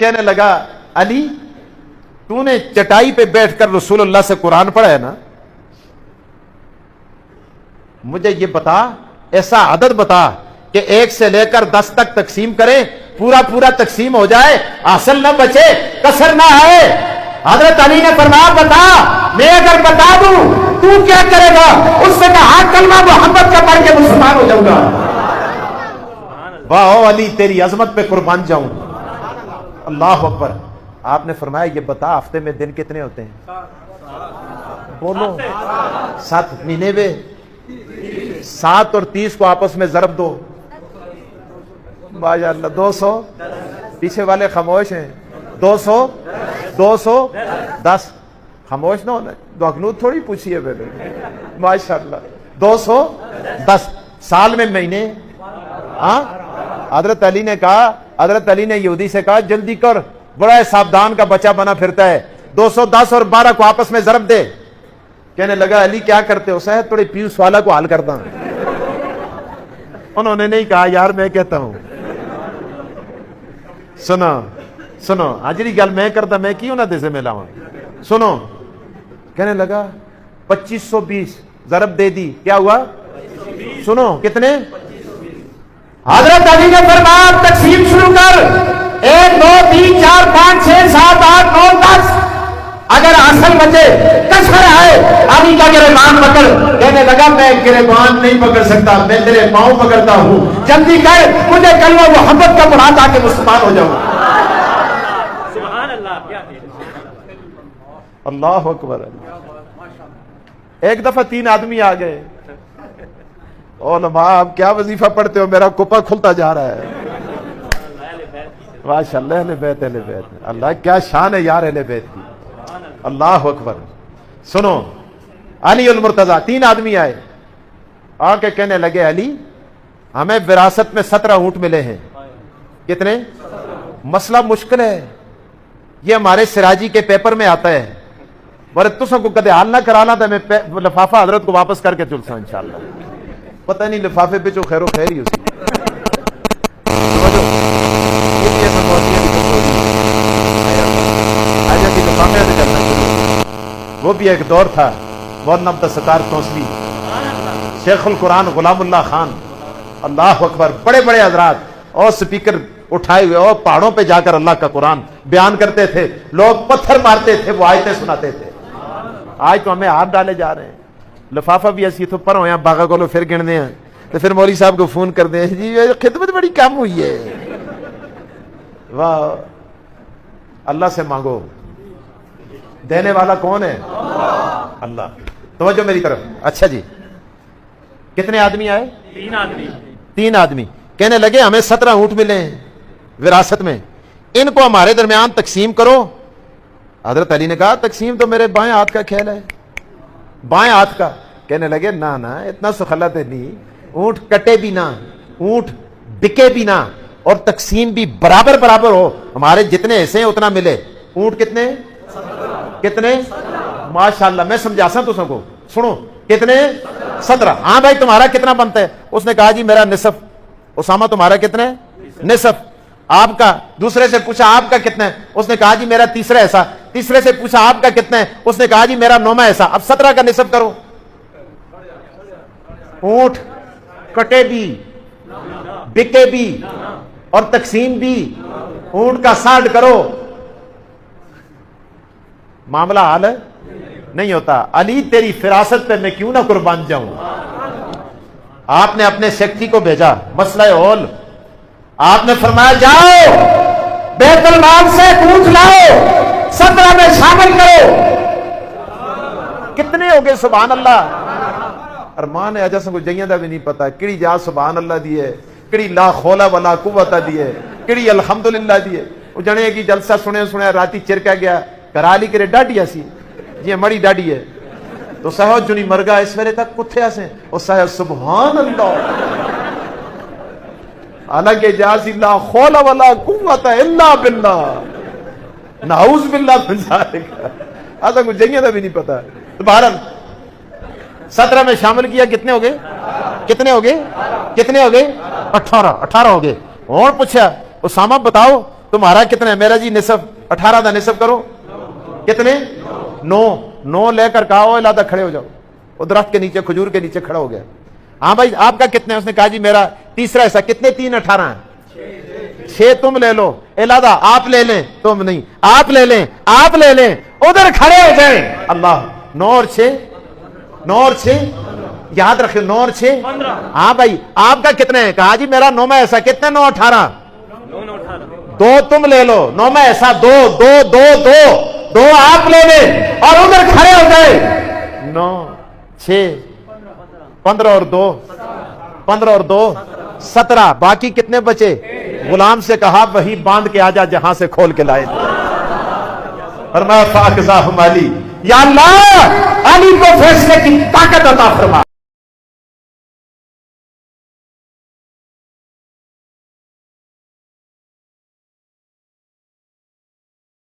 کہنے لگا علی تو نے چٹائی پہ بیٹھ کر رسول اللہ سے قرآن پڑھا ہے نا، مجھے یہ بتا، ایسا عدد بتا کہ 1 سے لے کر 10 تک تقسیم کرے، پورا پورا تقسیم ہو جائے، اصل نہ بچے، کسر نہ آئے۔ حضرت علی نے فرمایا بتا، میں اگر بتا دوں تو کیا کرے گا؟ اس سے کہا کلمہ محمد کا پڑھ کے مسلمان ہو جاؤں گا۔ واہ علی تیری عظمت پہ قربان جاؤں، اللہ اکبر۔ آپ نے فرمایا یہ بتا ہفتے میں دن کتنے ہوتے ہیں؟ بولو 7 مہینے میں 7 اور 30 کو آپس میں ضرب دو، ماشاء اللہ 200۔ پیچھے والے خاموش ہیں، 210 خاموش نہ ہونا، دوکنود تھوڑی پوچھیے پہلے، ماشاء اللہ 210 سال میں مہینے۔ ہاں حضرت علی نے کہا، حضرت علی نے یہودی سے کہا جلدی کر، بڑا ساودھان کا بچہ بنا پھرتا ہے، 210 اور 12 کو آپس میں ضرب دے۔ کہنے لگا علی کیا کرتے ہو؟ صاحب تھوڑے پیوس والا کو حل کرتا ہوں۔ انہوں نے نہیں کہا یار میں کہتا ہوں، سنو حاجری گل میں کرتا، میں کیوں نہ دے سے ملاؤں، سنو۔ کہنے لگا 2520 ضرب دے دی، کیا ہوا؟ سنو کتنے؟ حضرت علی نے فرمایا تقسیم شروع کر، 1 2 3 4 5 6 7 8 9 10، اگر اصل بچے کسر آئے علی کا گریبان پکڑ۔ کہنے لگا میں گریبان نہیں پکڑ سکتا، میں تیرے پاؤں پکڑتا ہوں، جلدی کر مجھے کلمہ محمد کا پڑھا تاکہ مسلمان ہو جاؤں۔ سبحان اللہ، کیا اللہ اکبر۔ ایک دفعہ 3 آدمی آ گئے، علماء آپ کیا وظیفہ پڑھتے ہو، میرا کپا کھلتا جا رہا ہے۔ ماشاء اللہ اہل بیت، اہل بیت، اللہ کیا شان ہے یار اہل بیت کی، اللہ اکبر۔ سنو علی المرتضیٰ 3 آدمی آئے، آ کے کہنے لگے علی ہمیں وراثت میں 17 اونٹ ملے ہیں۔ کتنے؟ مسئلہ مشکل ہے، یہ ہمارے سراجی کے پیپر میں آتا ہے، بڑے تسوں کو کدے حال نہ کرانا تھا، میں لفافہ حضرت کو واپس کر کے چلسا انشاءاللہ، پتہ نہیں لفافے پہ جو خیر و خیر ہی اسی۔ وہ بھی ایک دور تھا، مولانا عبدالستار توسلی، شیخ القرآن غلام اللہ خان، اللہ اکبر، بڑے بڑے حضرات، اور سپیکر اٹھائے ہوئے اور پہاڑوں پہ جا کر اللہ کا قرآن بیان کرتے تھے، لوگ پتھر مارتے تھے، وہ آیتیں سناتے تھے۔ آج تو ہمیں ہاتھ ڈالے جا رہے ہیں، لفافہ بھی ایسی تو پر ہو یہاں باغا کو پھر گننے ہیں، تو پھر مولوی صاحب کو فون کر دیں جی خدمت بڑی کم ہوئی ہے۔ واہ، اللہ سے مانگو، دینے والا کون ہے؟ اللہ۔ توجہ میری طرف، اچھا جی کتنے آدمی آئے؟ 3 آدمی کہنے لگے ہمیں 17 اونٹ ملے ہیں وراثت میں، ان کو ہمارے درمیان تقسیم کرو۔ حضرت علی نے کہا تقسیم تو میرے بائیں ہاتھ کا کھیل ہے، بائیں ہاتھ کا۔ کہنے لگے نا اتنا سخلت ہے نہیں، اونٹ کٹے بھی نہ، اونٹ بکے بھی نہ، اور تقسیم بھی برابر برابر ہو، ہمارے جتنے حصے ہیں اتنا ملے۔ اونٹ کتنے؟ ماشاءاللہ، میں سمجھا سا تو سب کو، سنو کتنے؟ 17۔ ہاں بھائی تمہارا کتنا بنتا ہے؟ اس نے کہا جی میرا نصف۔ اسامہ تمہارا کتنا ہے؟ نصف۔ آپ کا؟ دوسرے سے پوچھا آپ کا کتنا ہے؟ اس نے کہا جی میرا تیسرا حصہ۔ تیسرے سے پوچھا آپ کا کتنا ہے؟ اس نے کہا جی میرا 9واں حصہ۔ اب 17 کا نصف کرو۔ اونٹ کٹے بھی، بکے بھی، اور تقسیم بھی، اونٹ کا 60 کرو، معاملہ حل نہیں ہوتا۔ علی تیری فراست پہ میں کیوں نہ قربان جاؤں۔ آپ نے اپنے سیکٹری کو بھیجا، مسئلہ ہول، آپ نے فرمایا جاؤ بیت المال سے اونٹ لاؤ، 17 میں شامل کرو۔ کتنے ہو گئے؟ سبحان اللہ۔ ارمان ہے اجا سن کو جائیں دا بھی نہیں پتا کیڑی جا سبحان اللہ دی ہے، کیڑی لا خولا ولا قوت دی ہے، کیڑی الحمدللہ دی ہے۔ وہ جنے کی جلسہ سنے راتی چرکا گیا کرالی کرے ڈاڈی سی جی مڑی ڈاڈی ہے تو صاحب جو نہیں مرگا اس ویلے تک کتھے اسے او صاحب سبحان اللہ، حالانکہ جاسی لا حول ولا قوت الا باللہ، نعوذ باللہ من ذالک۔ ایسا کچھ جگہ دا بھی نہیں پتا۔ تو بہرحال 17 میں شامل کیا، کتنے ہو گئے؟ کتنے ہو گئے؟ 18 ہو گئے۔ اور پوچھا اسامہ بتاؤ تمہارا کتنا ہے؟ میرا جی نصف 18 دا نصف کرو کتنے 9 لے کر کہا الادہ کھڑے ہو جاؤ. وہ درخت کے نیچے کھجور کے نیچے کھڑا ہو گیا. ہاں بھائی آپ کا کتنے؟ اس نے کہا جی میرا تیسرا حصہ. کتنے؟ 3 18 ہیں. 6 تم لے لو. الادہ آپ لے لیں. تم نہیں. آپ لے لیں. آپ لے لیں. ادھر کھڑے ہو جائیں. اللہ 9 اور 6 9 اور 6 یاد رکھیں 9 اور 6 ہاں بھائی آپ کا کتنے ہیں؟ کہا جی میرا 9 میں ایسا. کتنے 9 18 2 تم لے لو. 9 میں ایسا 2 2 2 2 2 آپ لے لیں اور ادھر کھڑے ہو جائے. 9 6 15 اور 2 15 اور 2 17. باقی کتنے بچے؟ غلام سے کہا وہی باندھ کے آ جا جہاں سے کھول کے لائے. فرمایا فاکزاہم علی. یا اللہ علی کو فیصلے کی طاقت عطا فرما.